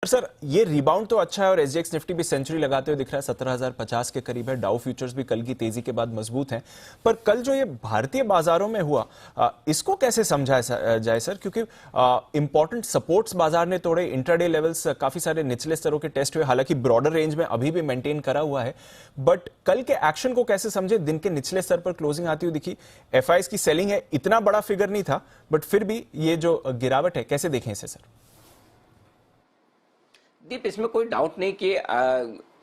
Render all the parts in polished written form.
Sir ये rebound तो अच्छा है और एसजीएक्स निफ्टी भी सेंचुरी लगाते हुए दिख रहा है, 17,050 के करीब है। डाउ फ्यूचर्स भी कल की तेजी के बाद मजबूत हैं। पर कल जो ये भारतीय बाजारों में हुआ, इसको कैसे समझा जाए सर? क्योंकि इंपॉर्टेंट सपोर्ट्स बाजार ने तोड़े, इंट्राडे लेवल्स काफी सारे निचले स्तरों के टेस्ट हुए, हालांकि ब्रॉडर रेंज में अभी भी मेंटेन करा हुआ है। बट कल के एक्शन को कैसे समझे? दिन के निचले स्तर पर क्लोजिंग आती हुई दिखी, एफआईएस की सेलिंग है, इतना बड़ा फिगर नहीं था, बट फिर भी ये जो गिरावट है कैसे देखें इसे सर? दीप, इसमें कोई डाउट नहीं कि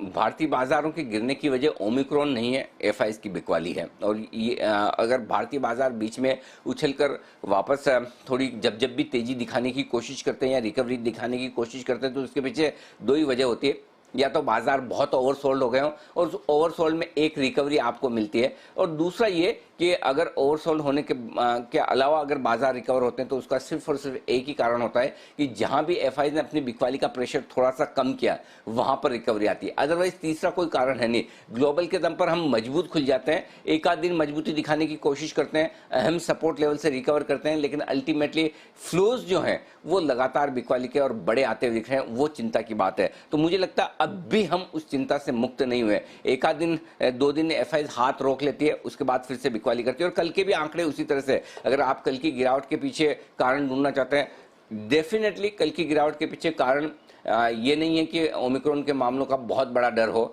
भारतीय बाजारों के गिरने की वजह ओमिक्रॉन नहीं है, एफआईएस की बिकवाली है। और ये अगर भारतीय बाजार बीच में उछलकर वापस थोड़ी जब भी तेजी दिखाने की कोशिश करते हैं या रिकवरी दिखाने की कोशिश करते हैं, तो उसके पीछे दो ही वजह होती है। या तो बाजार बहुत ओवरसोल्ड हो गए हों और उस ओवरसोल्ड में एक रिकवरी आपको मिलती है, और दूसरा ये कि अगर ओवरसोल्ड होने के अलावा अगर बाजार रिकवर होते हैं तो उसका सिर्फ और सिर्फ एक ही कारण होता है कि जहां भी एफआईआई ने अपनी बिकवाली का प्रेशर थोड़ा सा कम किया वहां पर रिकवरी आती है। अदरवाइज तीसरा कोई कारण है नहीं। ग्लोबल के दम पर हम मजबूत खुल जाते हैं, एक आध दिन मजबूती दिखाने की कोशिश करते हैं, अहम सपोर्ट लेवल से रिकवर करते हैं, लेकिन अल्टीमेटली फ्लोज जो हैं वो लगातार बिकवाली के और बड़े आते हुए दिख रहे हैं, वो चिंता की बात है। तो मुझे लगता है अब भी हम उस चिंता से मुक्त नहीं हुए। एक आध दिन दो दिन एफआईआई हाथ रोक लेती है, उसके बाद फिर से बिकवाली करती है। और कल के भी आंकड़े उसी तरह से, अगर आप कल की गिरावट के पीछे कारण ढूंढना चाहते हैं, डेफिनेटली कल की गिरावट के पीछे कारण ये नहीं है कि ओमिक्रॉन के मामलों का बहुत बड़ा डर हो,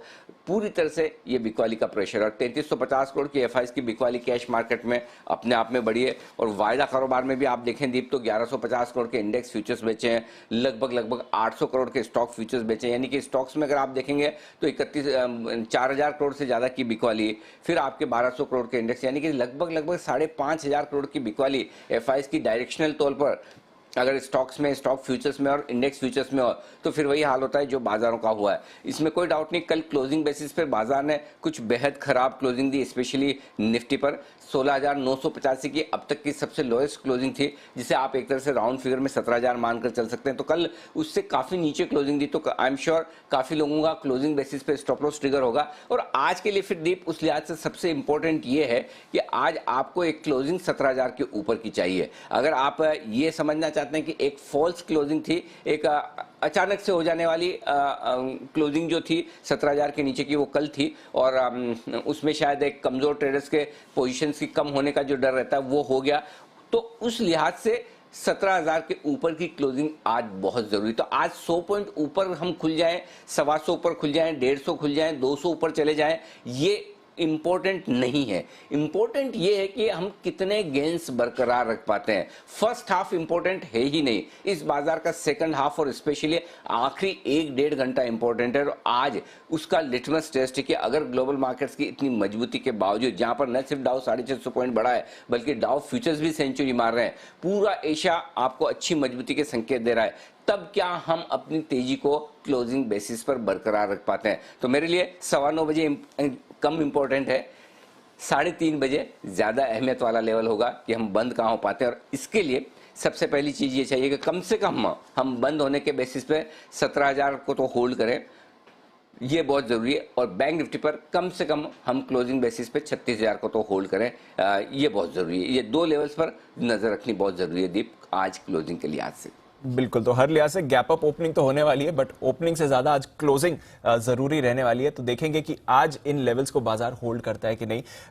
पूरी तरह से ये बिकवाली का प्रेशर। और 3350 करोड़ की एफआईआई की बिकवाली कैश मार्केट में अपने आप में बढ़ी है। और वायदा कारोबार में भी आप देखें दीप, तो 1150 करोड़ के इंडेक्स फ्यूचर्स बेचे हैं, लगभग 800 करोड़ के स्टॉक फ्यूचर्स बेचे हैं। यानी कि स्टॉक्स में अगर आप देखेंगे तो 4000 करोड़ से ज्यादा की बिकवाली, फिर आपके 1200 करोड़ के इंडेक्स, यानी कि लगभग 5500 करोड़ की बिकवाली एफआईआई की डायरेक्शनल तौर पर अगर स्टॉक्स में, स्टॉक फ्यूचर्स में और इंडेक्स फ्यूचर्स में हो, तो फिर वही हाल होता है जो बाजारों का हुआ है। इसमें कोई डाउट नहीं, कल क्लोजिंग बेसिस पर बाजार ने कुछ बेहद खराब क्लोजिंग दी, स्पेशली निफ्टी पर 16,985 की अब तक की सबसे लोएस्ट क्लोजिंग थी, जिसे आप एक तरह से राउंड फिगर में 17,000 मानकर चल सकते हैं। तो कल उससे काफी नीचे क्लोजिंग दी, तो आई एम श्योर काफी लोगों का क्लोजिंग बेसिस पे स्टॉप लॉस ट्रिगर होगा। और आज के लिए फिर दीप उस लिहाज से सबसे इंपॉर्टेंट ये है कि आज आपको एक क्लोजिंग 17,000 के ऊपर की चाहिए। अगर आप ये समझना चाहते हैं कि एक फॉल्स क्लोजिंग थी, एक अचानक से हो जाने वाली क्लोजिंग जो थी 17,000 के नीचे की, वो कल थी, और उसमें शायद एक कमजोर ट्रेडर्स के पोजीशंस की कम होने का जो डर रहता है वो हो गया। तो उस लिहाज से 17,000 के ऊपर की क्लोजिंग आज बहुत जरूरी। तो आज 100 पॉइंट ऊपर हम खुल जाएं, 125 ऊपर खुल जाएं, 150 खुल जाएं, 200 ऊपर चले जाएं, ये इंपॉर्टेंट नहीं है। इंपॉर्टेंट ये है कि हम कितने गेंस बरकरार रख पाते हैं। फर्स्ट हाफ इंपॉर्टेंट है ही नहीं, इस बाजार का सेकंड हाफ और स्पेशली आखिरी 1-1.5 घंटा इंपॉर्टेंट है। और आज उसका लिटमस टेस्ट है कि अगर ग्लोबल मार्केट्स की इतनी मजबूती के बावजूद, जहां पर न सिर्फ डाउ 650 पॉइंट बढ़ा है, बल्कि डाउ फ्यूचर्स भी सेंचुरी मार रहे हैं, पूरा एशिया आपको अच्छी मजबूती के संकेत दे रहा है, तब क्या हम अपनी तेजी को क्लोजिंग बेसिस पर बरकरार रख पाते हैं? तो मेरे लिए 9:15 बजे कम इंपॉर्टेंट है, 3:30 बजे ज्यादा अहमियत वाला लेवल होगा कि हम बंद कहां हो पाते हैं। और इसके लिए सबसे पहली चीज ये चाहिए कि कम से कम हम बंद होने के बेसिस पे 17,000 को तो होल्ड करें, ये बहुत जरूरी है। और बैंक निफ्टी पर कम से कम हम क्लोजिंग बेसिस पे 36,000 को तो होल्ड करें, ये बहुत जरूरी है। ये दो लेवल्स पर नजर रखनी बहुत जरूरी है दीप, आज क्लोजिंग के लिहाज से। बिल्कुल, तो हर लिहाज से गैप अप ओपनिंग तो होने वाली है, बट ओपनिंग से ज्यादा आज क्लोजिंग जरूरी रहने वाली है। तो देखेंगे कि आज इन लेवल्स को बाजार होल्ड करता है कि नहीं।